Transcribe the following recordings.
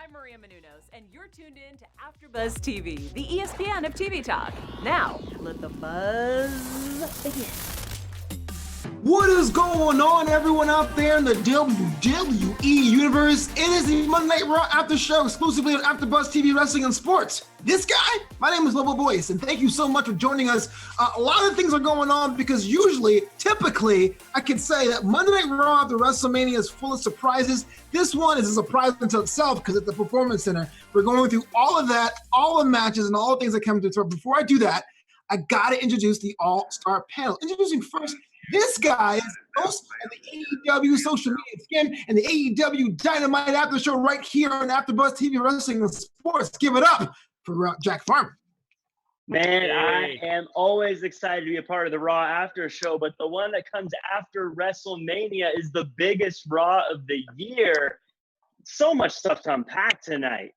I'm Maria Menounos, and you're tuned in to AfterBuzz TV, the ESPN of TV talk. Now, let the buzz begin. What is going on, everyone out there in the WWE universe? It is the Monday Night Raw After Show exclusively on AfterBuzz TV Wrestling and Sports. This guy, my name is Flobo Boyce, and thank you so much for joining us. A lot of things are going on because typically, I can say that Monday Night Raw after WrestleMania is full of surprises. This one is a surprise unto itself because it's the Performance Center. We're going through all of that, all the matches, and all the things that come to it. But before I do that, I got to introduce the All-Star panel. Introducing first, this guy is host of the AEW social media skin and the AEW Dynamite After Show right here on AfterBuzz TV Wrestling and Sports. Give it up for Jack Farmer. Man, I am always excited to be a part of the Raw After Show, but the one that comes after WrestleMania is the biggest Raw of the year. So much stuff to unpack tonight.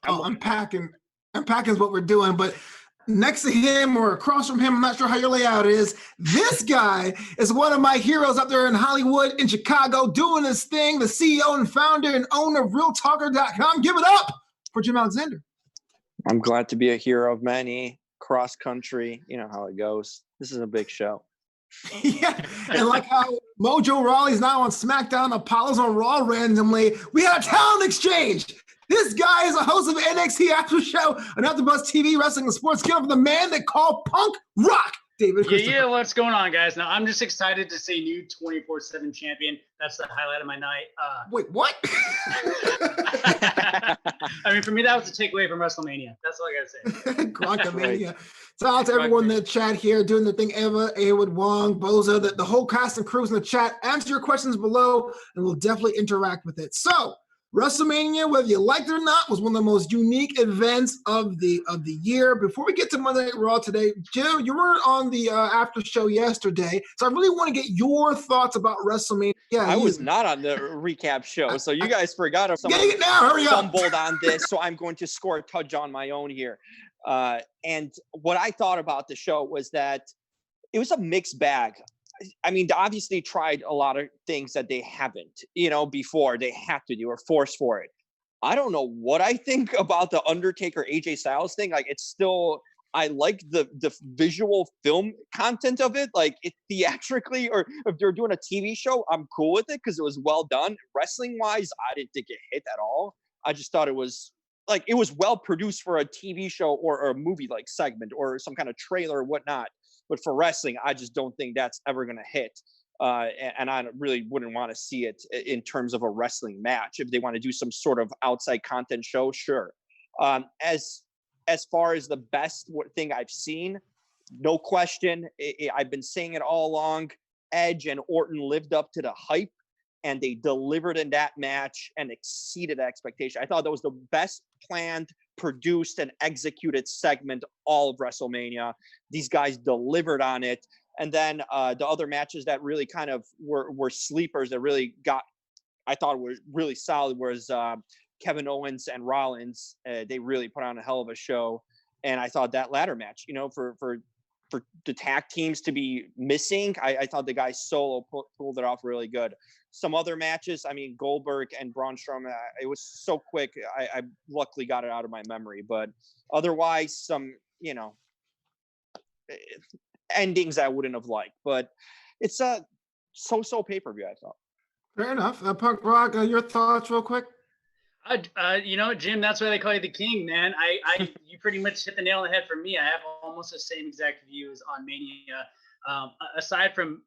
Unpacking is what we're doing, but next to him or across from him, I'm not sure how your layout is. This guy is one of my heroes up there in Hollywood, in Chicago, doing his thing, the CEO and founder and owner of RealTalker.com. Give it up for Jim Alexander. I'm glad to be a hero of many, cross country. You know how it goes. This is a big show. Yeah, and like how Mojo Rawley's now on SmackDown, Apollo's on Raw randomly, we had a talent exchange. This guy is a host of NXT After Show on AfterBuzz TV Wrestling and Sports. Give up the man they call Punk Rock, David Christopher. Yeah, what's going on, guys? Now, I'm just excited to see new 24/7 champion. That's the highlight of my night. Wait, what? I mean, for me, that was the takeaway from WrestleMania. That's all I got to say. Grockamania. Shout out to everyone in the chat here doing the thing. Eva, Awood, Wong, Boza, the whole cast and crews in the chat. Answer your questions below, and we'll definitely interact with it. So, WrestleMania, whether you liked it or not, was one of the most unique events of the year. Before we get to Monday Night Raw today, Jim, you were on the after show yesterday, so I really want to get your thoughts about WrestleMania. Yeah, I was not on the recap show, so you guys forgot. Get it now, hurry up. Stumbled on this, so I'm going to score a touch on my own here. And what I thought about the show was that it was a mixed bag. I mean, they obviously tried a lot of things that they haven't, before they have to do or force for it. I don't know what I think about the Undertaker AJ Styles thing. Like, it's still, I like the visual film content of it. Like, it theatrically, or if they're doing a TV show, I'm cool with it because it was well done. Wrestling wise, I didn't think it hit at all. I just thought it was well produced for a TV show or a movie like segment or some kind of trailer or whatnot. But for wrestling, I just don't think that's ever going to hit. And I really wouldn't want to see it in terms of a wrestling match. If they want to do some sort of outside content show, sure. As far as the best thing I've seen, no question. I've been saying it all along. Edge and Orton lived up to the hype, and they delivered in that match and exceeded expectation. I thought that was the best planned, produced, and executed segment all of WrestleMania. These guys delivered on it. And then the other matches that really kind of were sleepers that really I thought were really solid was Kevin Owens and Rollins. They really put on a hell of a show. And I thought that ladder match, for the tag teams to be missing, I thought the guys solo pulled it off really good. Some other matches, I mean, Goldberg and Braun Strowman, it was so quick. I luckily got it out of my memory. But otherwise, some, endings I wouldn't have liked. But it's a so-so pay-per-view, I thought. Fair enough. Punk Rock, your thoughts real quick? Jim, that's why they call you the king, man. You pretty much hit the nail on the head for me. I have almost the same exact views on Mania. Aside from,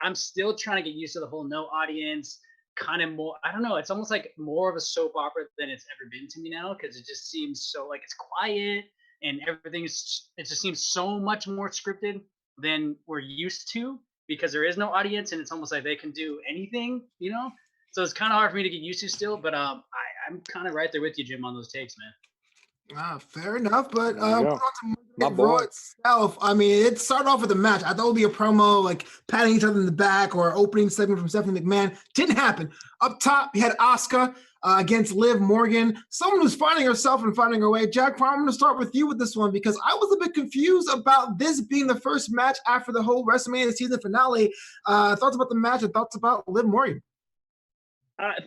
I'm still trying to get used to the whole no audience, kind of more, I don't know, it's almost like more of a soap opera than it's ever been to me now, because it just seems so like it's quiet and it just seems so much more scripted than we're used to, because there is no audience and it's almost like they can do anything, So it's kind of hard for me to get used to still, but I'm kind of right there with you, Jim, on those takes, man. Fair enough, but Raw itself, I mean, it started off with a match. I thought it would be a promo, like patting each other in the back or opening segment from Stephanie McMahon. Didn't happen. Up top, you had Asuka against Liv Morgan, someone who's finding herself and finding her way. Jack, I'm going to start with you with this one because I was a bit confused about this being the first match after the whole WrestleMania season finale. Thoughts about the match and thoughts about Liv Morgan?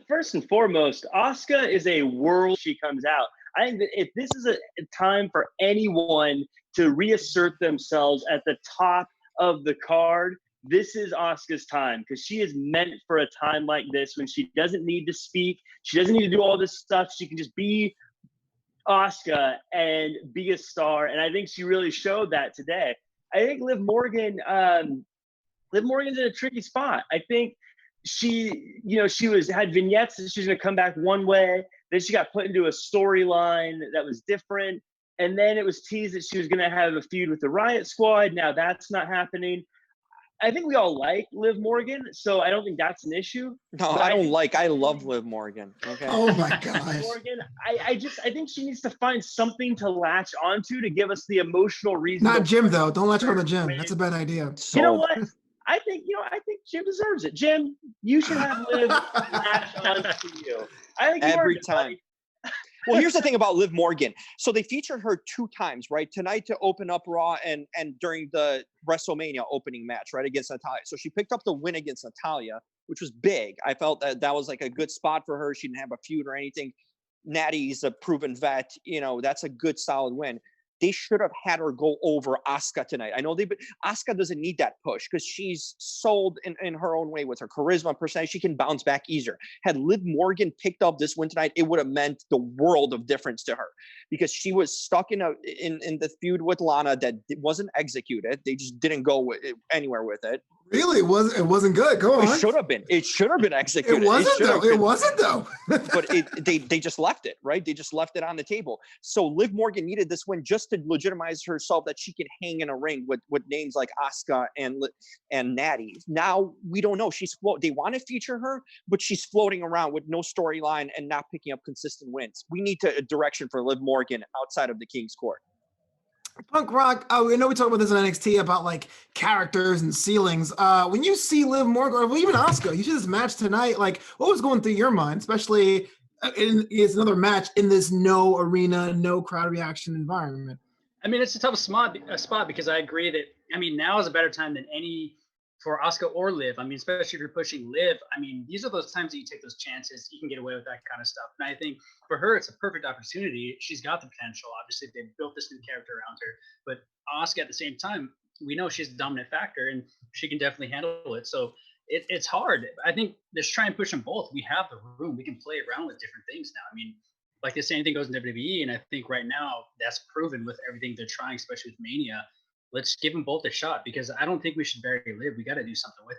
First and foremost, Asuka is a world. She comes out. I think that if this is a time for anyone to reassert themselves at the top of the card, this is Asuka's time, because she is meant for a time like this when she doesn't need to speak. She doesn't need to do all this stuff. She can just be Asuka and be a star. And I think she really showed that today. I think Liv Morgan's in a tricky spot. I think she had vignettes that she was going to come back one way. Then she got put into a storyline that was different. And then it was teased that she was going to have a feud with the Riot Squad. Now that's not happening. I think we all like Liv Morgan, so I don't think that's an issue. No, I love Liv Morgan. Okay. Oh my gosh. Morgan, I think she needs to find something to latch onto to give us the emotional reason. Not Jim though. Don't latch on the Jim. That's a bad idea. You know what? I think Jim deserves it. Jim, you should have Liv latch onto you. I think every time. Well, here's the thing about Liv Morgan. So they featured her 2 times, right? Tonight to open up Raw and during the WrestleMania opening match, right, against Natalya. So she picked up the win against Natalya, which was big. I felt that was like a good spot for her. She didn't have a feud or anything. Natty's a proven vet. That's a good, solid win. They should have had her go over Asuka tonight. I know Asuka doesn't need that push because she's sold in her own way with her charisma, percentage. She can bounce back easier. Had Liv Morgan picked up this win tonight, it would have meant the world of difference to her, because she was stuck in the feud with Lana that wasn't executed. They just didn't go anywhere with it. Really? It wasn't good. Go on. It should have been. It should have been executed. It wasn't though. But they just left it, right? They just left it on the table. So Liv Morgan needed this win just to legitimize herself that she could hang in a ring with names like Asuka and Natty. Now we don't know. They want to feature her, but she's floating around with no storyline and not picking up consistent wins. We need a direction for Liv Morgan outside of the King's Court. Punk Rock, I know we talked about this in NXT about like characters and ceilings. When you see Liv Morgan or even Asuka, you see this match tonight, like what was going through your mind, especially it's another match in this no arena, no crowd reaction environment? I mean, it's a tough spot because I agree that, now is a better time than any for Asuka or Liv. Especially if you're pushing Liv. These are those times that you take those chances. You can get away with that kind of stuff. And I think for her, it's a perfect opportunity. She's got the potential. Obviously, they've built this new character around her. But Asuka, at the same time, we know she's a dominant factor, and she can definitely handle it. So it's hard. I think let's try and push them both. We have the room. We can play around with different things now. Like the same thing goes in WWE, and I think right now that's proven with everything they're trying, especially with Mania. Let's give them both a shot, because I don't think we should bury Liv. We got to do something with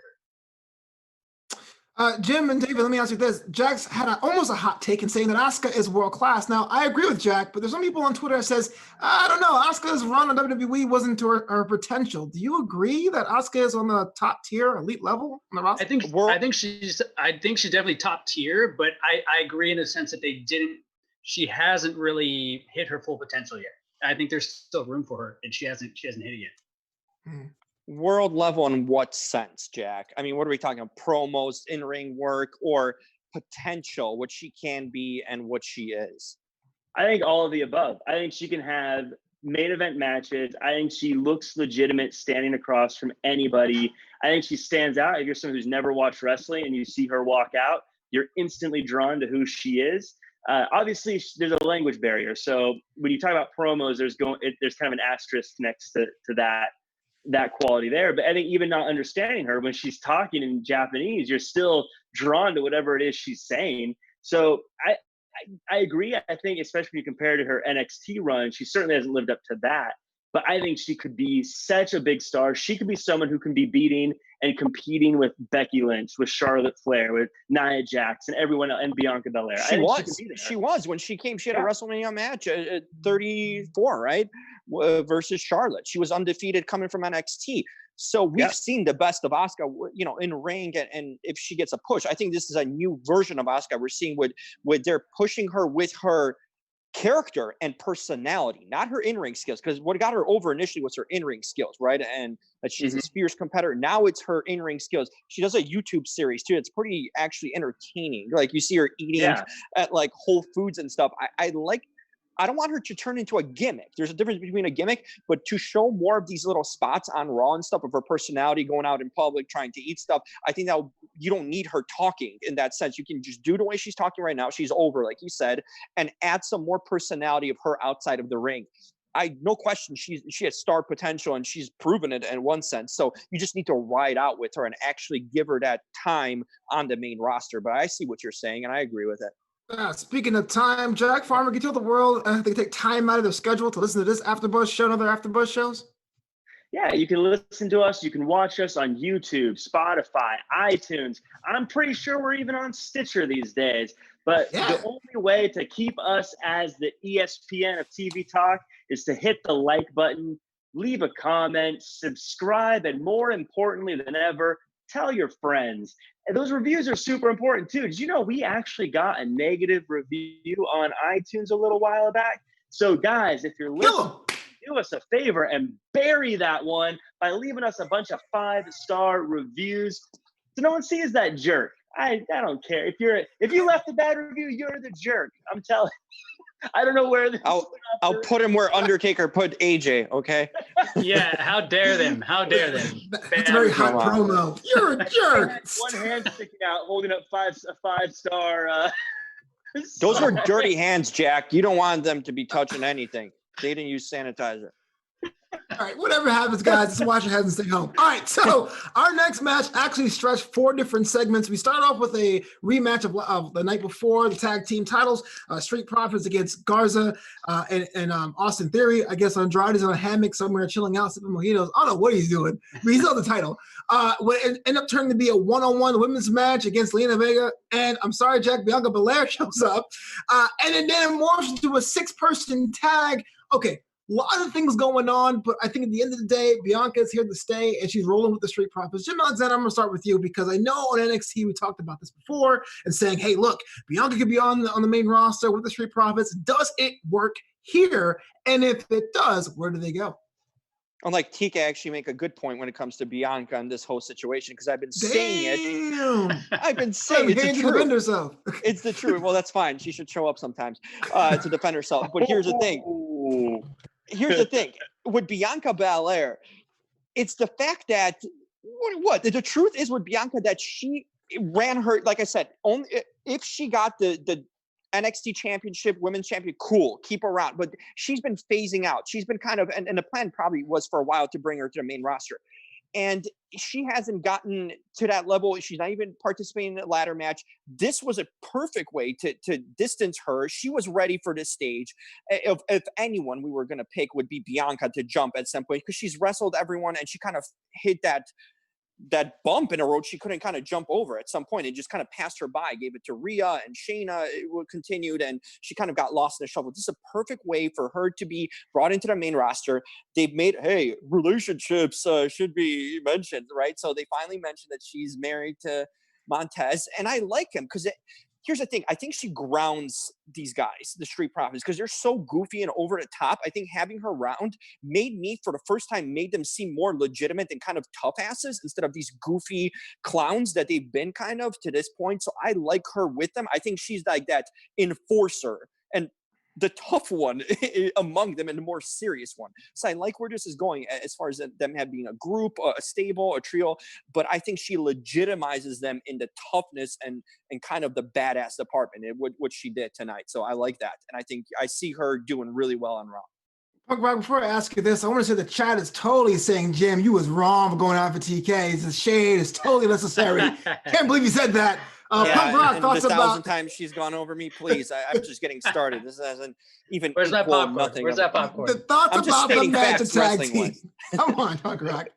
her. Jim and David, let me ask you this. Jax had almost a hot take in saying that Asuka is world class. Now, I agree with Jack, but there's some people on Twitter that says, I don't know, Asuka's run on WWE wasn't to her potential. Do you agree that Asuka is on the top tier, elite level on the roster? I think she's definitely top tier, but I agree in the sense that she hasn't really hit her full potential yet. I think there's still room for her, and she hasn't hit it yet. World level in what sense, Jack? What are we talking about? Promos, in-ring work, or potential, what she can be and what she is? I think all of the above. I think she can have main event matches. I think she looks legitimate standing across from anybody. I think she stands out. If you're someone who's never watched wrestling and you see her walk out, you're instantly drawn to who she is. Obviously, there's a language barrier. So when you talk about promos, there's kind of an asterisk next to that quality there. But I think even not understanding her, when she's talking in Japanese, you're still drawn to whatever it is she's saying. So I agree. I think especially when you compare to her NXT run, she certainly hasn't lived up to that. But I think she could be such a big star. She could be someone who can be beating and competing with Becky Lynch, with Charlotte Flair, with Nia Jax, and everyone else, and Bianca Belair. She was when she came. She had a WrestleMania match at 34, right, versus Charlotte. She was undefeated coming from NXT. So we've seen the best of Asuka, in ring, and if she gets a push, I think this is a new version of Asuka we're seeing with they're pushing her with her character and personality, not her in-ring skills, because what got her over initially was her in-ring skills, right? And that she's a fierce competitor. Now it's her in-ring skills. She does a YouTube series too. It's pretty actually entertaining. Like you see her eating at like Whole Foods and stuff. I like I don't want her to turn into a gimmick. There's a difference between a gimmick, but to show more of these little spots on Raw and stuff of her personality, going out in public, trying to eat stuff. I think that you don't need her talking in that sense. You can just do the way she's talking right now. She's over, like you said, and add some more personality of her outside of the ring. No question, she has star potential, and she's proven it in one sense. So you just need to ride out with her and actually give her that time on the main roster. But I see what you're saying, and I agree with it. Speaking of time, Jack Farmer, can you tell the world they can take time out of their schedule to listen to this AfterBuzz show and other AfterBuzz shows? Yeah, you can listen to us. You can watch us on YouTube, Spotify, iTunes. I'm pretty sure we're even on Stitcher these days. But the only way to keep us as the ESPN of TV Talk is to hit the like button, leave a comment, subscribe, and more importantly than ever, tell your friends. And those reviews are super important too. Did you know we actually got a negative review on iTunes a little while back? So guys, if you're listening, do us a favor and bury that one by leaving us a bunch of 5-star reviews so no one sees that jerk. I don't care. If you left a bad review, you're the jerk. I'm telling you. I don't know where this I'll put him where Undertaker put AJ, okay? Yeah, how dare them? How dare them? That's a very hot promo. You're a jerk. One hand sticking out, holding up a 5-star. Those were dirty hands, Jack. You don't want them to be touching anything. They didn't use sanitizer. All right, whatever happens, guys, just wash your hands and stay home. All right, so our next match actually stretched 4 different segments. We start off with a rematch of the night before, the tag team titles, Street Profits against Garza and Austin Theory. I guess Andrade's on a hammock somewhere chilling out, sipping mojitos. I don't know what he's doing, but he's on the title. It ended up turning to be a one-on-one women's match against Zelina Vega. And I'm sorry, Jack, Bianca Belair shows up. And then it morphs into a 6-person tag. Okay. A lot of things going on, but I think at the end of the day, Bianca is here to stay, and she's rolling with the Street Profits. Jim Alexander, I'm going to start with you because I know on NXT we talked about this before and saying, hey, look, Bianca could be on the main roster with the Street Profits. Does it work here? And if it does, where do they go? Unlike Tika actually make a good point when it comes to Bianca and this whole situation, because I've been saying it. I've been saying it's the truth. It's the truth. Well, that's fine. She should show up sometimes to defend herself. But here's the thing. Here's the thing with Bianca Belair, it's the fact that the truth is with Bianca that she ran her, like I said, only if she got the NXT championship, women's champion, cool, keep her around. But she's been phasing out. She's been kind of, and the plan probably was for a while to bring her to the main roster. And she hasn't gotten to that level. She's not even participating in a ladder match. This was a perfect way to distance her. She was ready for this stage. If anyone we were going to pick would be Bianca to jump at some point, because she's wrestled everyone and she kind of hit that bump in a road she couldn't kind of jump over at some point. It just kind of passed her by, gave it to Rhea and Shayna. It continued, and she kind of got lost in the shuffle. This is a perfect way for her to be brought into the main roster. They've made, hey, relationships should be mentioned, right? So they finally mentioned that she's married to Montez, and I like him because here's the thing. I think she grounds these guys, the Street Profits, because they're so goofy and over the top. I think having her around for the first time, made them seem more legitimate and kind of tough asses instead of these goofy clowns that they've been kind of to this point. So I like her with them. I think she's like that enforcer and the tough one among them and the more serious one. So I like where this is going as far as them being a group, a stable, a trio, but I think she legitimizes them in the toughness and kind of the badass department, what she did tonight. So I like that. And I think I see her doing really well on Raw. Punk Rock, before I ask you this, I want to say the chat is totally saying, Jim, you was wrong for going out for TK. It's a shade. It's totally necessary. Can't believe you said that. Punk Rock thoughts the 1,000 about times she's gone over me, please. I'm just getting started. This hasn't even. Where's that popcorn? Where's that popcorn? The thoughts about the match of tag team. Come on, Punk Rock.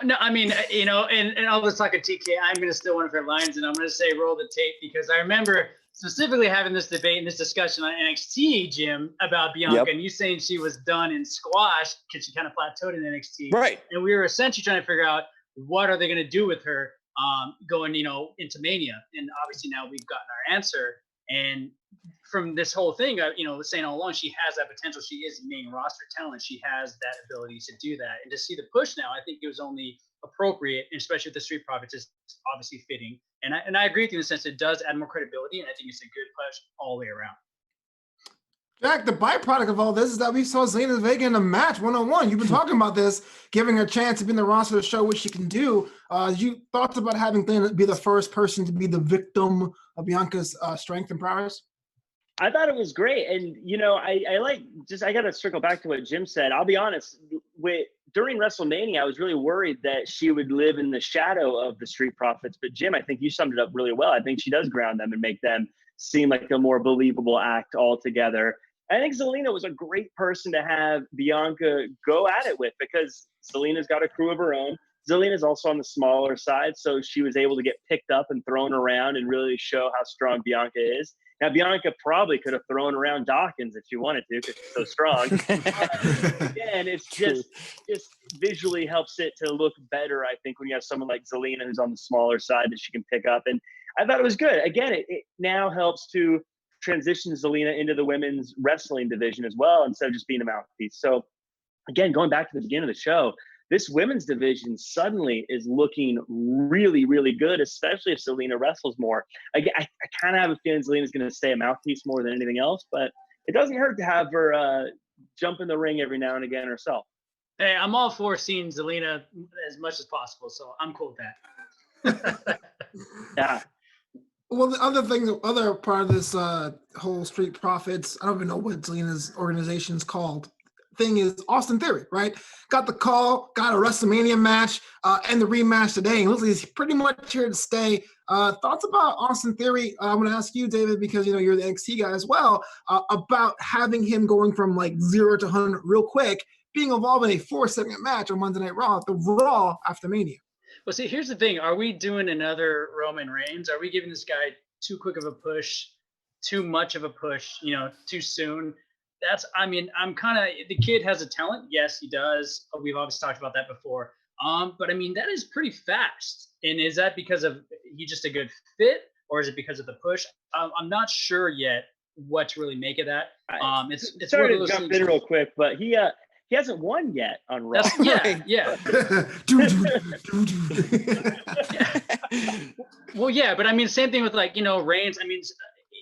No, I mean, and all this talk of TK, I'm going to steal one of her lines, and I'm going to say roll the tape, because I remember specifically having this debate and this discussion on NXT, Jim, about Bianca, and you saying she was done in squash because she kind of plateaued in NXT. Right. And we were essentially trying to figure out what are they going to do with her going, into Mania. And obviously now we've gotten our answer. And from this whole thing, saying all along, she has that potential. She is main roster talent. She has that ability to do that. And to see the push now, I think it was only appropriate, especially with the Street Profits, is obviously fitting. And I agree with you in the sense it does add more credibility, and I think it's a good push all the way around. Jack, the byproduct of all this is that we saw Zelina Vega in a match one-on-one. You've been talking about this, giving her a chance to be in the roster to show what she can do. You thoughts about having Zelina be the first person to be the victim of Bianca's strength and prowess? I thought it was great. And, I got to circle back to what Jim said. I'll be honest, during WrestleMania, I was really worried that she would live in the shadow of the Street Profits. But Jim, I think you summed it up really well. I think she does ground them and make them seem like a more believable act altogether. I think Zelina was a great person to have Bianca go at it with, because Zelina's got a crew of her own. Zelina's also on the smaller side, so she was able to get picked up and thrown around and really show how strong Bianca is. Now, Bianca probably could have thrown around Dawkins if she wanted to, because she's so strong. Again, it's just visually helps it to look better, I think, when you have someone like Zelina who's on the smaller side that she can pick up. And I thought it was good. Again, it now helps to transition Zelina into the women's wrestling division as well, instead of just being a mouthpiece. So, again, going back to the beginning of the show, this women's division suddenly is looking really, really good, especially if Zelina wrestles more. I kind of have a feeling Zelina's going to stay a mouthpiece more than anything else, but it doesn't hurt to have her jump in the ring every now and again herself. Hey, I'm all for seeing Zelina as much as possible, so I'm cool with that. Yeah. Well, the other part of this whole Street Profits, I don't even know what Zelina's organization's called, thing is Austin Theory, right? Got the call, got a WrestleMania match, and the rematch today. And looks like he's pretty much here to stay. Thoughts about Austin Theory? I'm going to ask you, David, because you're the NXT guy as well, about having him going from like 0 to 100 real quick, being involved in a 4-segment match on Monday Night Raw, the Raw after Mania. Well, see, here's the thing. Are we doing another Roman Reigns? Are we giving this guy too quick of a push, too much of a push, too soon? I'm kind of, the kid has a talent. Yes, he does. We've obviously talked about that before. But that is pretty fast. And is that because of he's just a good fit, or is it because of the push? I'm not sure yet what to really make of that. It's sorry to jump in real quick, but he hasn't won yet on Raw. Yeah. Well, yeah, but same thing with Reigns.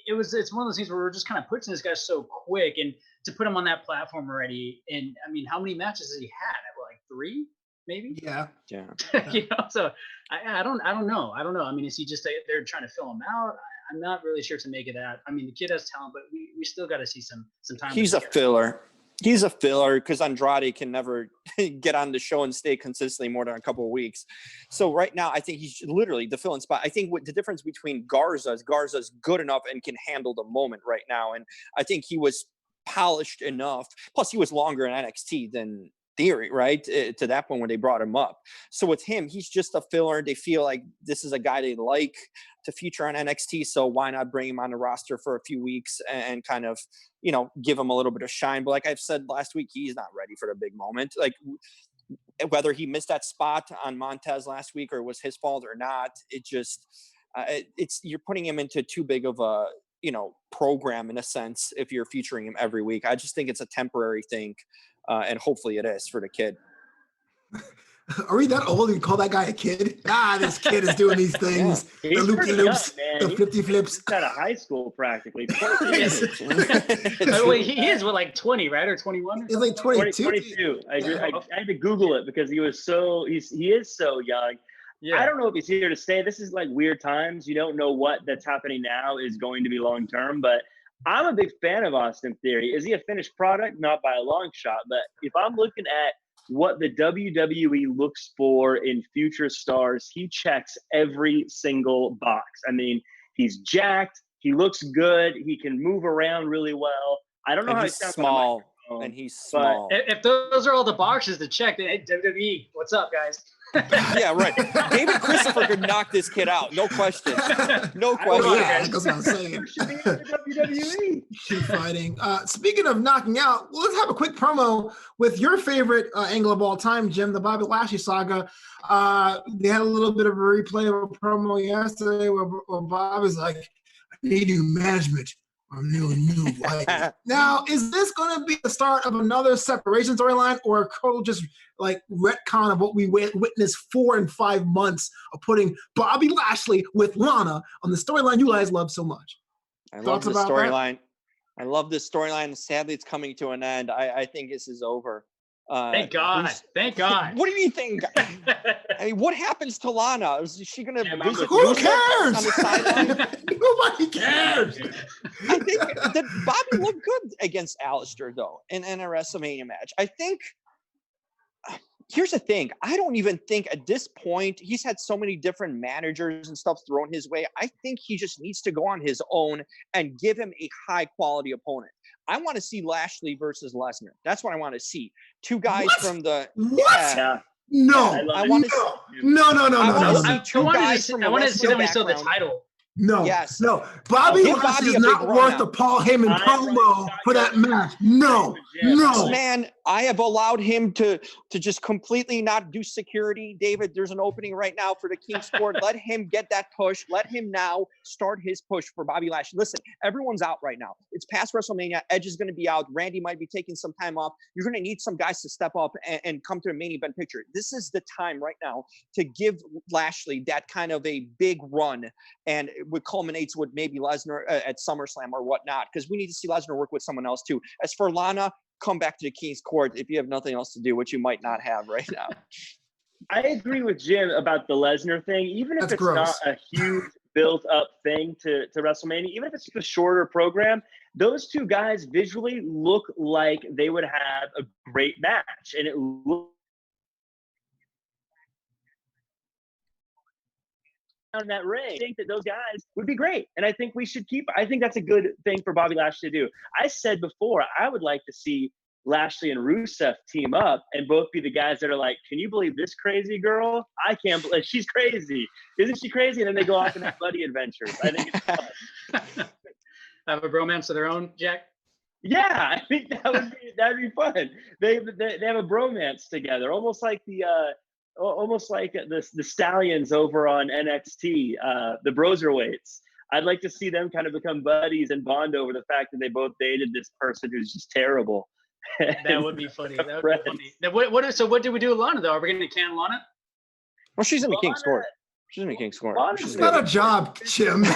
It's one of those things where we're just kind of pushing this guy so quick, and to put him on that platform already. And how many matches has he had? Like 3, maybe? Yeah. So I don't know. Is he just they're trying to fill him out? I'm not really sure to make of that. The kid has talent, but we still got to see some time. He's a filler. He's a filler because Andrade can never get on the show and stay consistently more than a couple of weeks. So right now, I think he's literally the fill-in spot. I think what the difference between Garza's good enough and can handle the moment right now. And I think he was polished enough. Plus, he was longer in NXT than Theory, right? To that point when they brought him up. So with him, he's just a filler. They feel like this is a guy they like to feature on NXT. So why not bring him on the roster for a few weeks and kind of, give him a little bit of shine. But like I've said last week, he's not ready for the big moment. Like whether he missed that spot on Montez last week or it was his fault or not, it just, you're putting him into too big of a, program in a sense if you're featuring him every week. I just think it's a temporary thing. And hopefully it is for the kid. Are we that old and call that guy a kid? This kid is doing these things. Yeah. The loop-de-loops, the flippy flips. He's out of high school practically. Wait, he is like 20, right? Or 21? He's like 22. 22. I had to Google it because he is so young. Yeah. I don't know if he's here to stay. This is like weird times. You don't know what that's happening now is going to be long-term, but I'm a big fan of Austin Theory. Is he a finished product? Not by a long shot. But if I'm looking at what the WWE looks for in future stars, he checks every single box. He's jacked. He looks good. He can move around really well. I don't know how he's small. And he's small. If those are all the boxes to check, then hey, WWE, what's up, guys? Yeah, right. David Christopher could knock this kid out. No question. No question. That's what I'm saying. Should be in the WWE. Shoot fighting. Speaking of knocking out, let's have a quick promo with your favorite angle of all time, Jim, the Bobby Lashley saga. They had a little bit of a replay of a promo yesterday where Bob is like, I need new management. I'm new wife. Now, is this going to be the start of another separation storyline, or a total just like retcon of what we witnessed 4 and 5 months of putting Bobby Lashley with Lana on the storyline you guys love so much? I love the storyline. I love this storyline. Sadly, it's coming to an end. I think this is over. Thank God. Thank God. What do you think? I mean, what happens to Lana? Is she going to visit? Who cares? On the sideline? Nobody cares. I think that Bobby looked good against Alistair, though, in a WrestleMania match. I think. Here's the thing. I don't even think at this point, he's had so many different managers and stuff thrown his way. I think he just needs to go on his own and give him a high quality opponent. I want to see Lashley versus Lesnar. That's what I want to see. Two guys from the No. I want to see them still the title. No. Yes. No. Bobby give Lashley Bobby is a not big worth run the Paul Heyman promo for that match. No. Man, I have allowed him to just completely not do security. David, there's an opening right now for the King's Court. Let him get that push. Let him now start his push for Bobby Lashley. Listen, everyone's out right now. It's past WrestleMania. Edge is going to be out. Randy might be taking some time off. You're going to need some guys to step up and come to a main event picture. This is the time right now to give Lashley that kind of a big run, and it culminates with maybe Lesnar at SummerSlam or whatnot, because we need to see Lesnar work with someone else too. As for Lana, come back to the King's Court if you have nothing else to do, which you might not have right now. I agree with Jim about the Lesnar thing. Even if it's not a huge built-up thing to WrestleMania, even if it's just a shorter program, those two guys visually look like they would have a great match, and it looks in that ring. I think that those guys would be great, and I think we should keep. I think that's a good thing for Bobby Lashley to do. I said before, I would like to see Lashley and Rusev team up and both be the guys that are like, can you believe this crazy girl? I can't believe she's crazy. Isn't she crazy? And then they go off and have buddy adventures. I think it's fun. Have a bromance of their own, Jack? Yeah, I think that'd be fun. They have a bromance together, almost like the Stallions over on NXT, the Broserweights. I'd like to see them kind of become buddies and bond over the fact that they both dated this person who's just terrible. That would be funny. That would be funny. Now, so what do we do with Lana, though? Are we going to can Lana? Well, she's in the King's Court. She's in the King's Court. It's not a job, Jim. We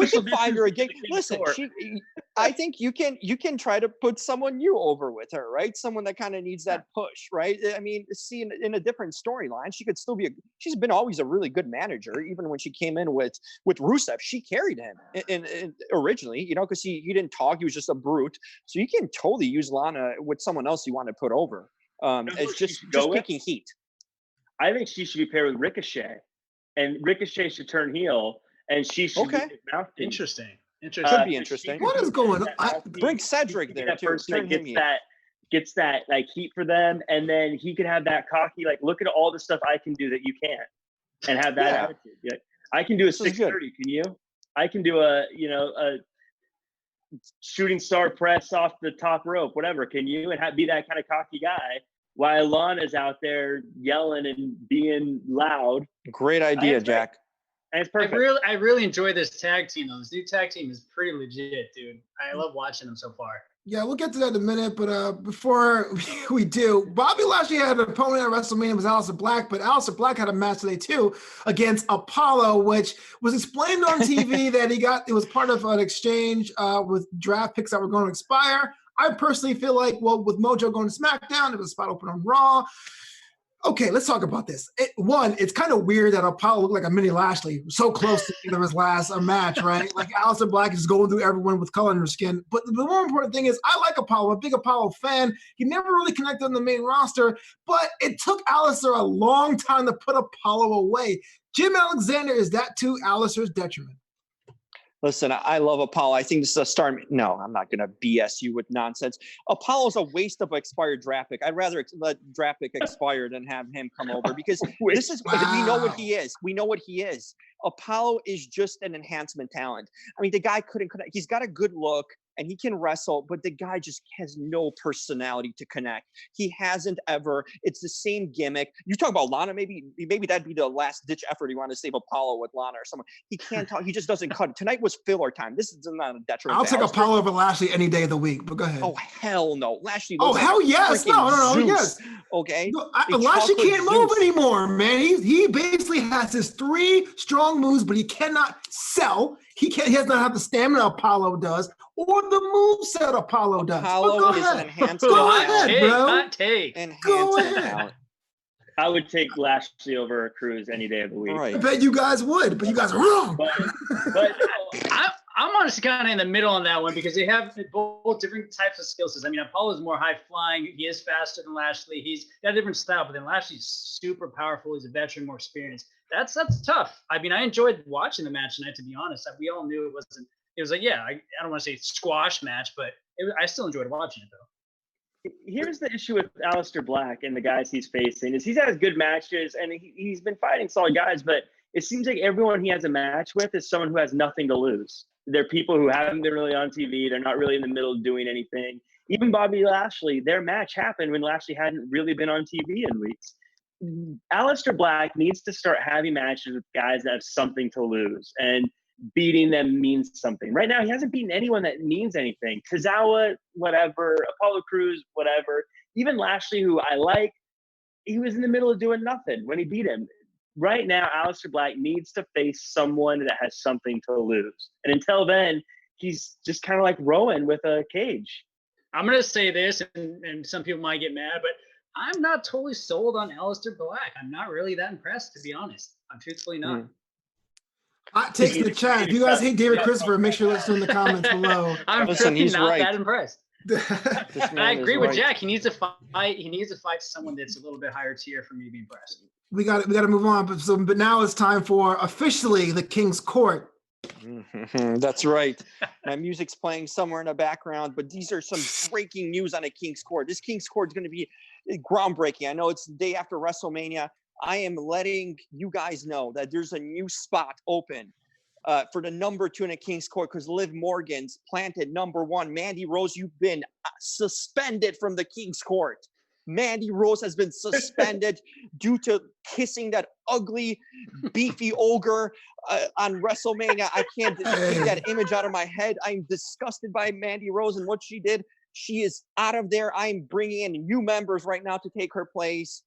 can find her again. Listen, I think you can try to put someone new over with her, right? Someone that kind of needs that push, right? I mean, see, in a different storyline, she could still be she's been always a really good manager. Even when she came in with Rusev, she carried him in originally, because he didn't talk. He was just a brute. So you can totally use Lana with someone else you want to put over. It's just picking heat. I think she should be paired with Ricochet, and Ricochet should turn heel, and she should be his mouthpiece. Interesting. Could be interesting. What is going on? Bring Cedric there too. Person that gets that like heat for them, and then he could have that cocky like, look at all the stuff I can do that you can't, and have that attitude. Like, I can do a 630. Can you? I can do a shooting star press off the top rope, whatever. Can you? And be that kind of cocky guy. While Lana's out there yelling and being loud. Great idea, Jack. And it's perfect. I really enjoy this tag team, though. This new tag team is pretty legit, dude. I love watching them so far. Yeah, we'll get to that in a minute, but before we do, Bobby Lashley had an opponent at WrestleMania, was Alistair Black, but Alistair Black had a match today too against Apollo, which was explained on TV that it was part of an exchange with draft picks that were going to expire. I personally feel like, well, with Mojo going to SmackDown, there was a spot open on Raw. Okay, let's talk about this. It's kind of weird that Apollo looked like a mini Lashley, so close to the end of his last match, right? Like Alistair Black is going through everyone with color in her skin. But the more important thing is, I like Apollo. I'm a big Apollo fan. He never really connected on the main roster, but it took Alistair a long time to put Apollo away. Jim Alexander, is that to Alistair's detriment? Listen, I love Apollo. I think this is a start. No, I'm not going to BS you with nonsense. Apollo's a waste of expired draft pick. I'd rather let draft pick expire than have him come over, because we know what he is. We know what he is. Apollo is just an enhancement talent. I mean, the guy couldn't connect. He's got a good look and he can wrestle, but the guy just has no personality to connect. He hasn't ever. It's the same gimmick. You talk about Lana, maybe that'd be the last ditch effort. You want to save Apollo with Lana or someone. He can't talk. He just doesn't cut it. Tonight was filler time. This is not a detriment. I'll take Apollo over Lashley any day of the week, but go ahead. Oh, hell no. Lashley. Oh, hell yes. No, yes. Okay. No, Lashley can't move anymore, man. He basically has his 3 strong moves, but he cannot sell. He does not have the stamina Apollo does, or the moveset Apollo does. Apollo is an enhanced Go talent. ahead, bro. Hot take. Go Enhanced ahead. talent. I would take Lashley over Cruz any day of the week. Right. I bet you guys would, but you guys are wrong. But I'm honestly kind of in the middle on that one because they have both different types of skill sets. I mean, Apollo's more high flying. He is faster than Lashley. He's got a different style, but then Lashley's super powerful. He's a veteran, more experienced. That's tough. I mean, I enjoyed watching the match tonight, to be honest. We all knew it wasn't. It was like, yeah, I don't want to say squash match, but I still enjoyed watching it though. Here's the issue with Alistair Black and the guys he's facing is he's had good matches and he's been fighting solid guys, but it seems like everyone he has a match with is someone who has nothing to lose. They're people who haven't been really on TV. They're not really in the middle of doing anything. Even Bobby Lashley, their match happened when Lashley hadn't really been on TV in weeks. Alistair Black needs to start having matches with guys that have something to lose, and beating them means something. Right now, he hasn't beaten anyone that means anything. Tozawa, whatever. Apollo Crews, whatever. Even Lashley, who I like, he was in the middle of doing nothing when he beat him. Right now, Alistair Black needs to face someone that has something to lose. And until then, he's just kind of like Rowan with a cage. I'm going to say this, and some people might get mad, but I'm not totally sold on Alistair Black. I'm not really that impressed, to be honest. I'm truthfully not. Hot takes in the chat. If you guys hate David Christopher, make sure to listen in the comments below. I'm Listen, really he's not right. that impressed. This And I man agree is with right. Jack. He needs to fight. He needs to fight someone that's a little bit higher tier for me to be impressed. we got to move on. But now it's time for officially the King's Court. That's right. My music's playing somewhere in the background, but these are some breaking news on a King's Court. This King's Court is going to be groundbreaking. I know it's the day after WrestleMania. I am letting you guys know that there's a new spot open for the number 2 in a King's Court because Liv Morgan's planted number 1. Mandy Rose, you've been suspended from the King's Court. Mandy Rose has been suspended due to kissing that ugly, beefy ogre on WrestleMania. I can't take that image out of my head. I'm disgusted by Mandy Rose and what she did. She is out of there. I'm bringing in new members right now to take her place.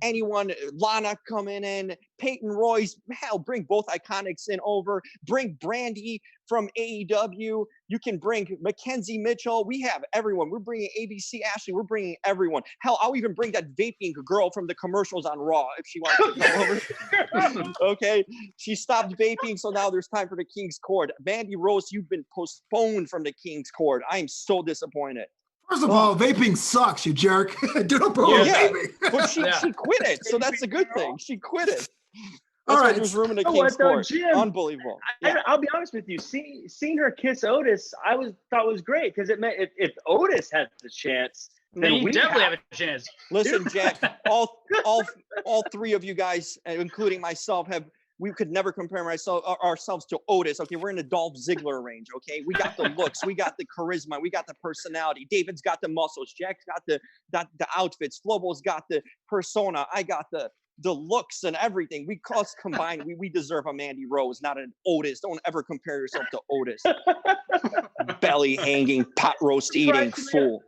Anyone, Lana coming in, Peyton Royce, hell, bring both Iconics in over. Bring Brandy from AEW. You can bring Mackenzie Mitchell. We have everyone. We're bringing ABC Ashley. We're bringing everyone. Hell, I'll even bring that vaping girl from the commercials on Raw if she wants to come over. Okay, she stopped vaping, so now there's time for the King's Court. Mandy Rose, you've been postponed from the King's Court. I am so disappointed. First of all, vaping sucks, you jerk. Do not promote vaping. But she quit it, so that's a good thing. She quit it. All That's why right. there's room in the You know King's what, though, Court. Jim? Unbelievable. Yeah. I'll be honest with you. Seeing her kiss Otis, thought was great because it meant if Otis had the chance, Then you we definitely have a chance. Listen, Jack, all 3 of you guys, including myself, we could never compare ourselves to Otis. Okay, we're in the Dolph Ziggler range. Okay, we got the looks, we got the charisma, we got the personality. David's got the muscles. Jack's got the outfits. Flobo's got the persona. I got the looks and everything. We combined, we deserve a Mandy Rose, not an Otis. Don't ever compare yourself to Otis. Belly hanging, pot roast eating fool.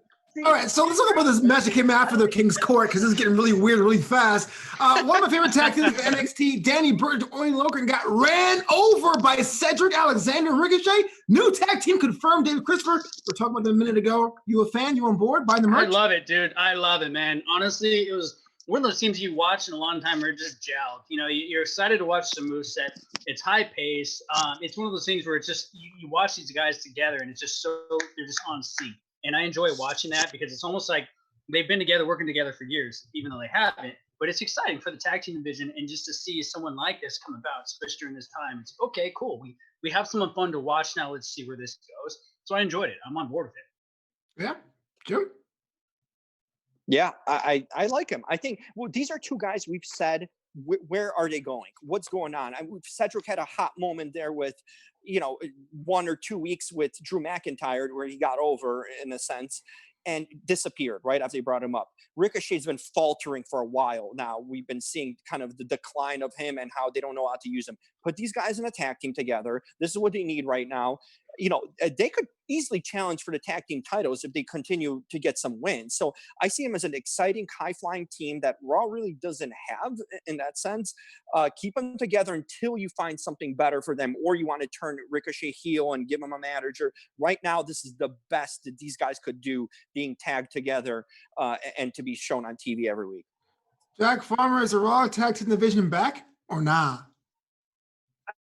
All right, so let's talk about this match that came after the King's Court because this is getting really weird really fast. One of my favorite tag teams of NXT, Danny Burch, Oney Lorcan, got ran over by Cedric Alexander and Ricochet. New tag team confirmed. David Christopher, we were talking about that a minute ago. You a fan? You on board? Buying the merch? I love it, dude. I love it, man. Honestly, it was one of those teams you watch in a long time where it just gelled. You know, you're excited to watch the moveset. It's high pace. It's one of those things where it's just you watch these guys together and it's just they're just on sync. And I enjoy watching that because it's almost like they've been together, working together for years, even though they haven't. But it's exciting for the tag team division and just to see someone like this come about, especially during this time. It's okay, cool. We have someone fun to watch now. Let's see where this goes. So I enjoyed it. I'm on board with it. Yeah, Jim? Yeah, I like him. I think these are 2 guys we've said, where are they going? What's going on? Cedric had a hot moment there with, 1 or 2 weeks with Drew McIntyre where he got over in a sense and disappeared right as they brought him up. Ricochet's been faltering for a while now. We've been seeing kind of the decline of him and how they don't know how to use him. Put these guys in a tag team together. This is what they need right now. they could easily challenge for the tag team titles if they continue to get some wins. So I see them as an exciting, high-flying team that Raw really doesn't have in that sense. Keep them together until you find something better for them, or you want to turn Ricochet heel and give him a manager. Right now, this is the best that these guys could do, being tagged together and to be shown on TV every week. Jack Farmer, is the Raw tag team division back or nah?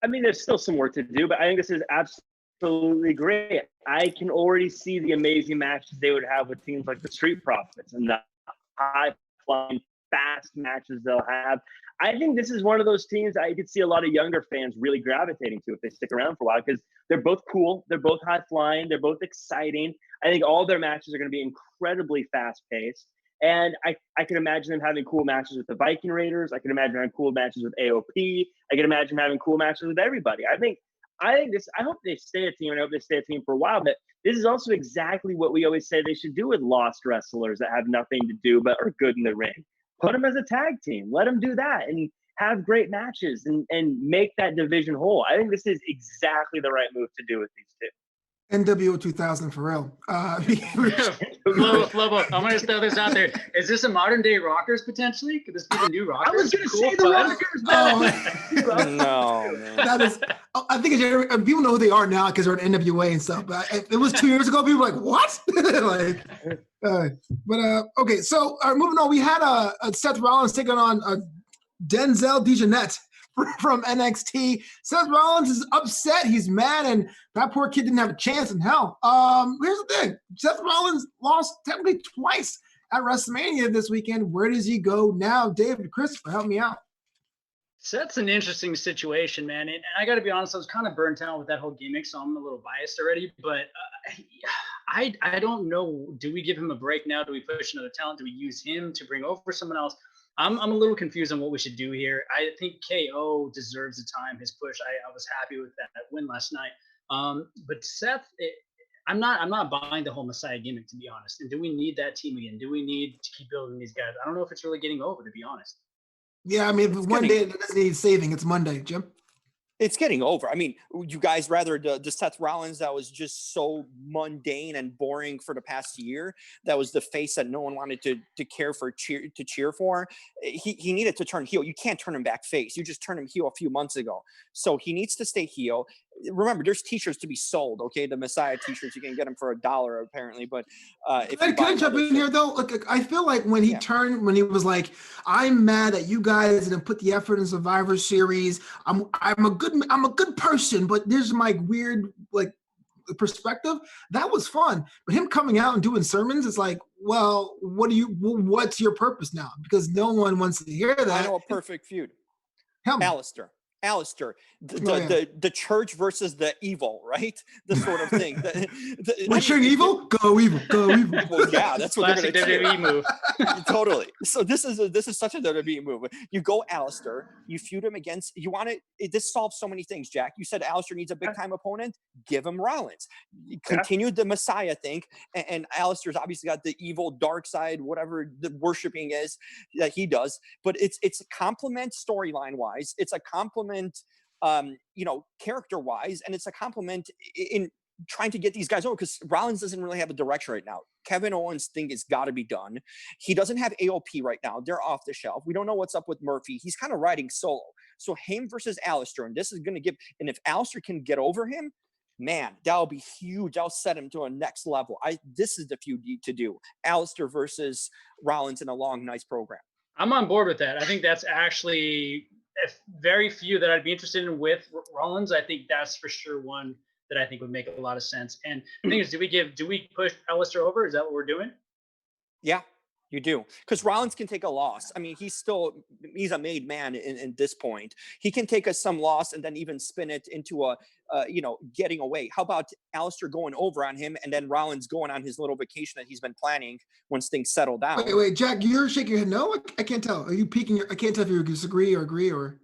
I mean, there's still some work to do, but I think this is absolutely great. I can already see the amazing matches they would have with teams like the Street Profits and the high-flying, fast matches they'll have. I think this is one of those teams I could see a lot of younger fans really gravitating to if they stick around for a while, because they're both cool, they're both high-flying, they're both exciting. I think all their matches are going to be incredibly fast-paced. And I can imagine them having cool matches with the Viking Raiders. I can imagine having cool matches with AOP. I can imagine having cool matches with everybody. I think this. I hope they stay a team, and I hope they stay a team for a while. But this is also exactly what we always say they should do with lost wrestlers that have nothing to do but are good in the ring. Put them as a tag team. Let them do that and have great matches and make that division whole. I think this is exactly the right move to do with these two. NWO 2000 for real. Flobo, I'm going to throw this out there. Is this a modern day Rockers potentially? Could this be the new Rockers? I was going to say the Rockers. No, man. That is, I think people know who they are now because they're in NWA and stuff. But it was 2 years ago. People were like, what? Okay. So moving on, we had Seth Rollins taking on Denzel DeJohnette from NXT. Seth Rollins is upset. He's mad, and that poor kid didn't have a chance in hell. Here's the thing. Seth Rollins lost technically twice at WrestleMania this weekend. Where does he go now? David, Christopher, help me out. Seth's an interesting situation, man. And I got to be honest, I was kind of burnt out with that whole gimmick, so I'm a little biased already. But I don't know. Do we give him a break now? Do we push another talent? Do we use him to bring over someone else? I'm a little confused on what we should do here. I think KO deserves the time, his push. I was happy with that win last night. But Seth, I'm not buying the whole Messiah gimmick, to be honest. And do we need that team again? Do we need to keep building these guys? I don't know if it's really getting over, to be honest. Yeah, I mean, if one day it doesn't need saving, it's Monday, Jim. It's getting over. I mean, you guys rather the Seth Rollins that was just so mundane and boring for the past year, that was the face that no one wanted to care for, cheer for. He needed to turn heel. You can't turn him back face. You just turned him heel a few months ago. So he needs to stay heel. Remember, there's t-shirts to be sold, okay? The Messiah t-shirts, you can get them for $1 apparently. But can I jump in here though? Look, I feel like when he turned, when he was like, "I'm mad that you guys didn't put the effort in Survivor Series. I'm a good person, but there's my weird perspective." That was fun. But him coming out and doing sermons, it's like, well, what's your purpose now? Because no one wants to hear that. I know a perfect feud. Alistair, the church versus the evil, right? The sort of thing. When you're evil, go evil. Well, yeah, that's what classic WWE move. Totally. So this is such a WWE move. You go Alistair, you feud him against. You want it. This solves so many things, Jack. You said Alistair needs a big time opponent. Give him Rollins. Continue the Messiah thing, and Alistair's obviously got the evil dark side, whatever the worshiping is that he does. But it's a compliment storyline wise. It's a compliment, character wise, and it's a compliment in trying to get these guys over, because Rollins doesn't really have a direction right now. Kevin Owens' thing has got to be done. He doesn't have AOP right now. They're off the shelf. We don't know what's up with Murphy. He's kind of riding solo. So him versus Alistair, and this is going to give, and if Alistair can get over him, man, that'll be huge. I'll set him to a next level. This is the feud to do. Alistair versus Rollins in a long, nice program. I'm on board with that. I think that's actually very few that I'd be interested in with Rollins. I think that's for sure one that I think would make a lot of sense. And the thing is, do we push Alistair over? Is that what we're doing? Yeah, you do. Because Rollins can take a loss. I mean, he's a made man in this point. He can take some loss and then even spin it into a getting away. How about Alistair going over on him and then Rollins going on his little vacation that he's been planning once things settle down? Wait, Jack, you're shaking your head. No, I can't tell. Are you peeking? I can't tell if you disagree or agree or.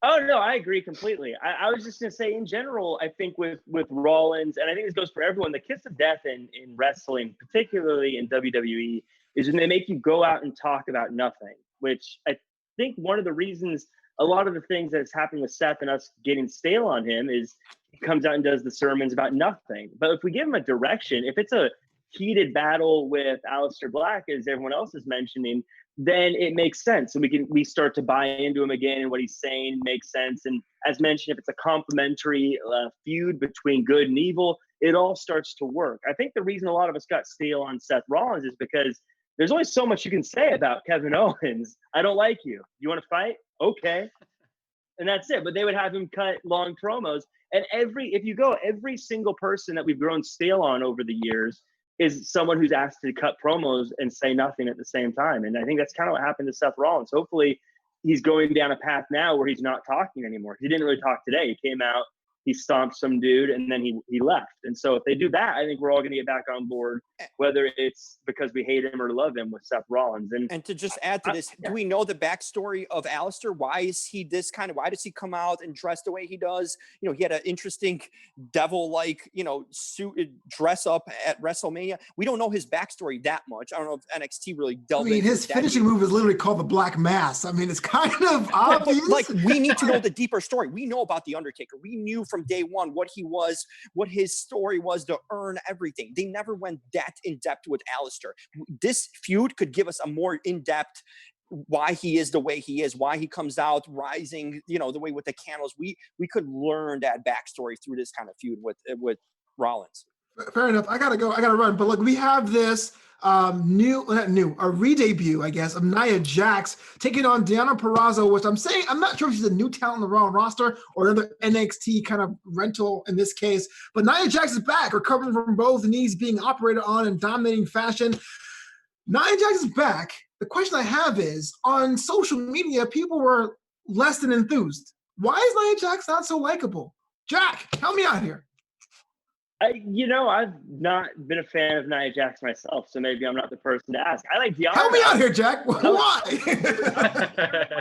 Oh, no, I agree completely. I was just going to say, in general, I think with Rollins, and I think this goes for everyone, the kiss of death in wrestling, particularly in WWE, is when they make you go out and talk about nothing, which I think one of the reasons a lot of the things that's happening with Seth and us getting stale on him is he comes out and does the sermons about nothing. But if we give him a direction, if it's a heated battle with Alistair Black, as everyone else is mentioning, then it makes sense. And we start to buy into him again, and what he's saying makes sense. And as mentioned, if it's a complementary feud between good and evil, it all starts to work. I think the reason a lot of us got stale on Seth Rollins is because there's only so much you can say about Kevin Owens. I don't like you. You want to fight? Okay. And that's it. But they would have him cut long promos. And every single person that we've grown stale on over the years is someone who's asked to cut promos and say nothing at the same time. And I think that's kind of what happened to Seth Rollins. Hopefully he's going down a path now where he's not talking anymore. He didn't really talk today. He came out, he stomped some dude, and then he left. And so if they do that, I think we're all going to get back on board, whether it's because we hate him or love him with Seth Rollins. And to just add to this, do we know the backstory of Alistair? Why is he this kind of, why does he come out and dress the way he does? You know, he had an interesting devil-like, you know, suit dress up at WrestleMania. We don't know his backstory that much. I don't know if NXT really delved into his finishing move is literally called the Black Mass. I mean, it's kind of obvious. Like, we need to know the deeper story. We know about The Undertaker. We knew from day one what he was, what his story was to earn everything. They never went that in-depth with Alistair. This feud could give us a more in-depth why he is the way he is, why he comes out rising, you know, the way with the candles. We could learn that backstory through this kind of feud with Rollins. Fair enough. I gotta go. I gotta run. But look, we have this a re-debut, I guess, of Nia Jax taking on Deonna Purrazzo, which I'm not sure if she's a new talent in the Raw roster or another NXT kind of rental in this case. But Nia Jax is back, recovering from both knees being operated on in dominating fashion. Nia Jax is back. The question I have is, on social media, people were less than enthused. Why is Nia Jax not so likable? Jack, help me out here. I've not been a fan of Nia Jax myself, so maybe I'm not the person to ask. I like Deonna. Help me out here, Jack. Why?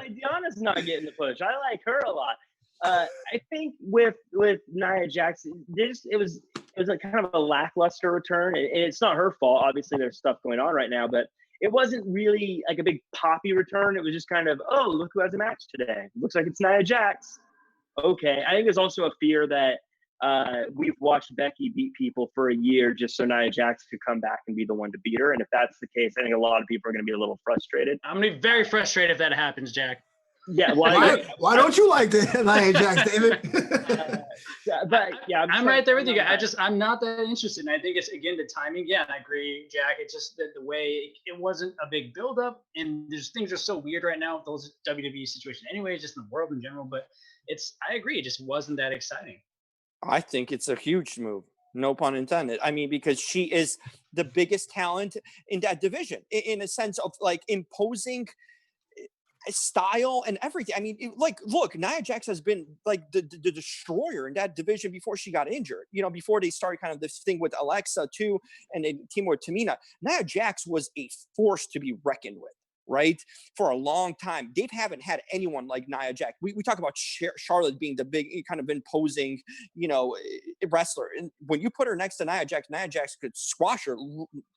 Deonna's not getting the push. I like her a lot. I think with Nia Jax, it was like kind of a lackluster return. And it's not her fault. Obviously, there's stuff going on right now, but it wasn't really like a big poppy return. It was just kind of, oh, look who has a match today. Looks like it's Nia Jax. Okay. I think there's also a fear that we've watched Becky beat people for a year just so Nia Jax could come back and be the one to beat her. And if that's the case, I think a lot of people are going to be a little frustrated. I'm going to be very frustrated if that happens, Jack. Yeah. Why don't you like the Nia Jax, David? But yeah, I'm right there with you guys. I'm not that interested. And I think it's, again, the timing. Yeah, I agree, Jack. It's just that the way it wasn't a big buildup, and things are so weird right now with those WWE situations anyway, just in the world in general. But I agree. It just wasn't that exciting. I think it's a huge move. No pun intended. I mean, because she is the biggest talent in that division in a sense of like imposing style and everything. I mean, look, Nia Jax has been like the destroyer in that division before she got injured. You know, before they started kind of this thing with Alexa too, and then team with Tamina. Nia Jax was a force to be reckoned with, right? For a long time. They haven't had anyone like Nia Jax. We talk about Charlotte being the big kind of imposing, wrestler. And when you put her next to Nia Jax could squash her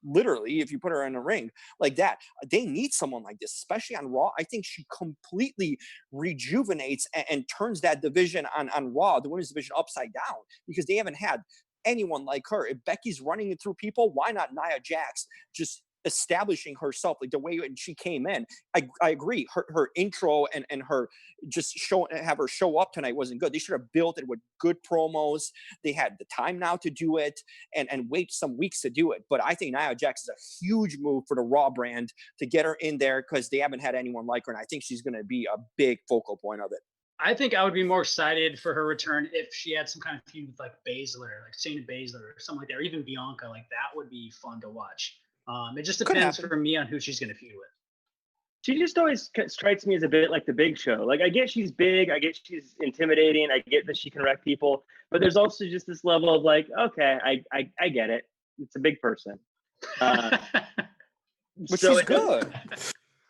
literally if you put her in a ring like that. They need someone like this, especially on Raw. I think she completely rejuvenates and turns that division on Raw, the women's division, upside down, because they haven't had anyone like her. If Becky's running it through people, why not Nia Jax just establishing herself like the way when she came in? I agree. Her intro and her just have her show up tonight wasn't good. They should have built it with good promos. They had the time now to do it and wait some weeks to do it. But I think Nia Jax is a huge move for the Raw brand to get her in there because they haven't had anyone like her. And I think she's going to be a big focal point of it. I think I would be more excited for her return if she had some kind of feud with like Baszler, like Shayna Baszler or something like that, or even Bianca. Like that would be fun to watch. It just depends for me on who she's going to feud with. She just always strikes me as a bit like the Big Show. Like, I get she's big, I get she's intimidating, I get that she can wreck people, but there's also just this level of like, okay, I get it. It's a big person. But so she's good.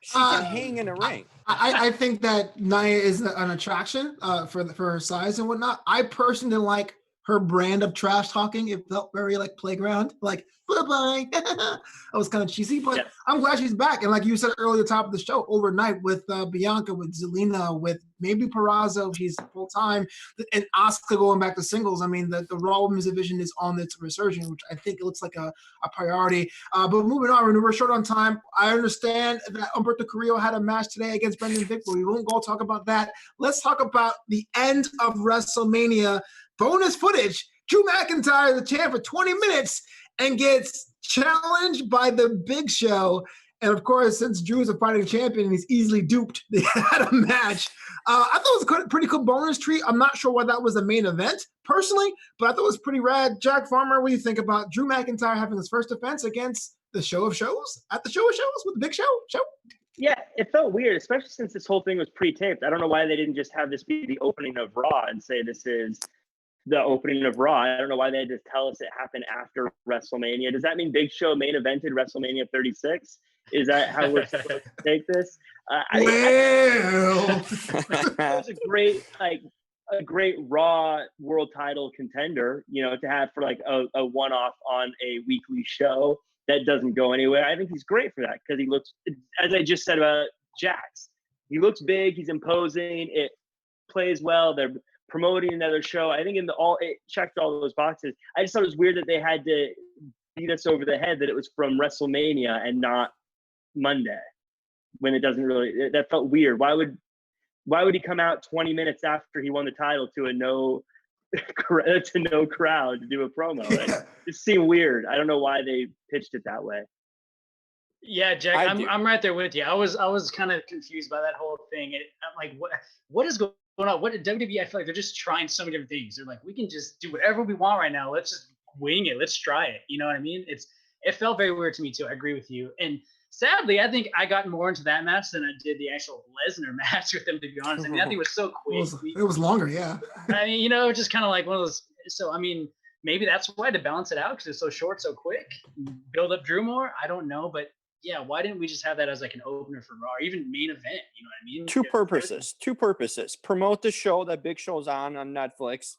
She can hang in a ring. I think that Nia is an attraction for her size and whatnot. I personally like her brand of trash talking. It felt very like playground, like bye-bye. That was kind of cheesy, but Yes. I'm glad she's back. And like you said earlier, top of the show, overnight with Bianca, with Zelina, with maybe Purrazzo, she's full-time, and Asuka going back to singles. I mean, the Raw Women's Division is on its resurgence, which I think it looks like a priority. But moving on, we're short on time. I understand that Humberto Carrillo had a match today against Brendan Vick, but we won't go talk about that. Let's talk about the end of WrestleMania. Bonus footage. Drew McIntyre, the champ, for 20 minutes and gets challenged by the Big Show. And of course, since Drew is a fighting champion and he's easily duped, they had a match. I thought it was a pretty cool bonus treat. I'm not sure why that was the main event personally, but I thought it was pretty rad. Jack Farmer, what do you think about Drew McIntyre having his first defense against the Show of Shows at the Show of Shows with the Big Show? Yeah, it felt weird, especially since this whole thing was pre-taped. I don't know why they didn't just have this be the opening of Raw and say this is the opening of Raw. I don't know why they just tell us it happened after WrestleMania. Does that mean Big Show main evented WrestleMania 36? Is that how we're supposed to take this? It was a great Raw world title contender, to have for like a one-off on a weekly show that doesn't go anywhere. I think he's great for that because he looks, as I just said about Jax, he looks big, he's imposing, it plays well. They're promoting another show. I think it checked all those boxes. I just thought it was weird that they had to beat us over the head that it was from WrestleMania and not Monday, when it doesn't really. That felt weird. Why would he come out 20 minutes after he won the title to a no crowd to do a promo? It seemed weird. I don't know why they pitched it that way. Yeah, Jack, I'm right there with you. I was kind of confused by that whole thing. I'm like, what is going on? What did WWE? I feel like they're just trying so many different things. They're like, we can just do whatever we want right now. Let's just wing it. Let's try it. You know what I mean? It felt very weird to me too. I agree with you. And sadly, I think I got more into that match than I did the actual Lesnar match with them, to be honest. I mean, that thing was so quick. It was longer, yeah. I mean, just kind of like one of those. So, I mean, maybe that's why, to balance it out, because it's so short, so quick, build up Drew more. I don't know, but yeah, why didn't we just have that as like an opener for Raw, or even main event? You know what I mean? Two purposes. Promote the show that Big Show's on Netflix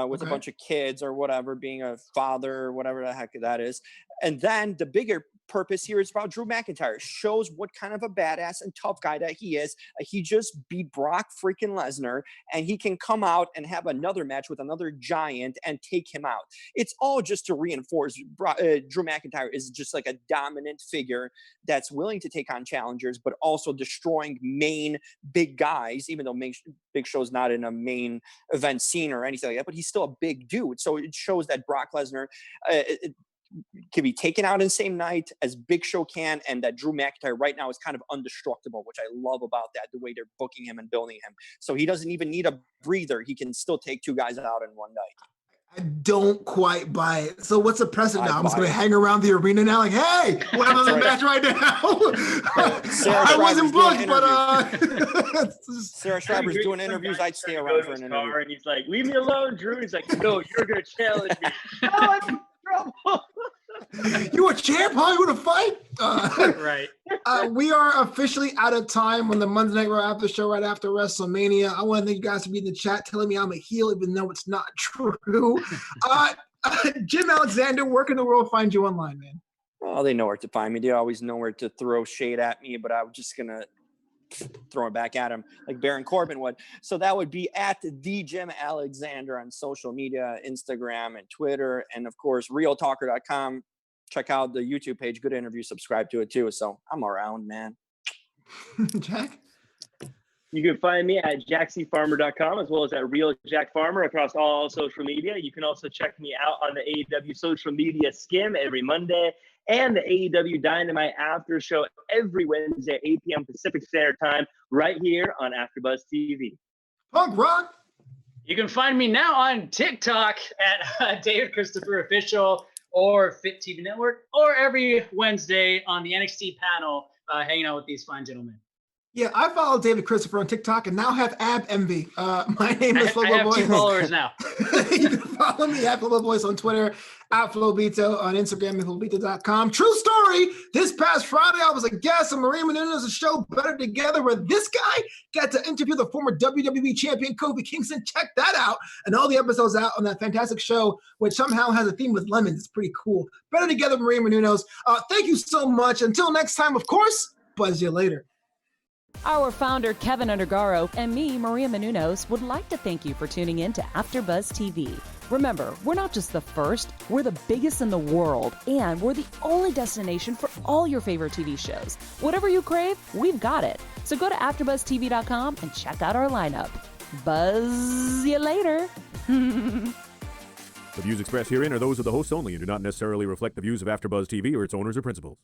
with a bunch of kids or whatever, being a father or whatever the heck that is. And then the bigger purpose here is about Drew McIntyre. Shows what kind of a badass and tough guy that he is. He just beat Brock freaking Lesnar, and he can come out and have another match with another giant and take him out. It's all just to reinforce Drew McIntyre is just like a dominant figure that's willing to take on challengers, but also destroying main big guys, even though Big Show's not in a main event scene or anything like that, but he's still a big dude. So it shows that Brock Lesnar can be taken out in the same night as Big Show can, and that Drew McIntyre right now is kind of indestructible, which I love about that, the way they're booking him and building him. So he doesn't even need a breather. He can still take two guys out in one night. I don't quite buy it. So what's the precedent now? I'm just going to hang around the arena now like, hey, we're having a match right now. I wasn't booked, but Sarah Schreiber's doing interviews. I'd stay around for an interview. And he's like, leave me alone, Drew. He's like, no, you're going to challenge me. No, I'm in trouble. You a champ, huh? You want to fight? Right. We are officially out of time on the Monday Night Raw after show right after WrestleMania. I want to thank you guys for being in the chat, telling me I'm a heel, even though it's not true. Jim Alexander, where can the world find you online, man? Well, they know where to find me. They always know where to throw shade at me, but I'm just going to throw it back at him like Baron Corbin would. So that would be at the Jim Alexander on social media, Instagram and Twitter. And of course, realtalker.com. Check out the YouTube page. Good interview. Subscribe to it too. So I'm around, man. Jack? You can find me at jackcfarmer.com as well as at Real Jack Farmer across all social media. You can also check me out on the AEW social media skim every Monday and the AEW Dynamite After Show every Wednesday at 8 p.m. Pacific Standard Time right here on AfterBuzz TV. Punk Rock. You can find me now on TikTok at David Christopher Official or Fit TV Network, or every Wednesday on the NXT panel hanging out with these fine gentlemen. Yeah, I follow David Christopher on TikTok and now have ab envy. My name is I Flobo have 2 Boyce. followers now. You can follow me at Flobo Boyce on Twitter, at Flobito on Instagram, at Flobito.com. True story. This past Friday, I was a guest on Maria Menounos' show Better Together, where this guy got to interview the former WWE champion Kofi Kingston. Check that out. And all the episodes out on that fantastic show, which somehow has a theme with lemons. It's pretty cool. Better Together, Maria Menounos. Thank you so much. Until next time, of course, buzz you later. Our founder, Kevin Undergaro, and me, Maria Menounos, would like to thank you for tuning in to AfterBuzz TV. Remember, we're not just the first, we're the biggest in the world, and we're the only destination for all your favorite TV shows. Whatever you crave, we've got it. So go to AfterBuzzTV.com and check out our lineup. Buzz you later. The views expressed herein are those of the hosts only and do not necessarily reflect the views of AfterBuzz TV or its owners or principals.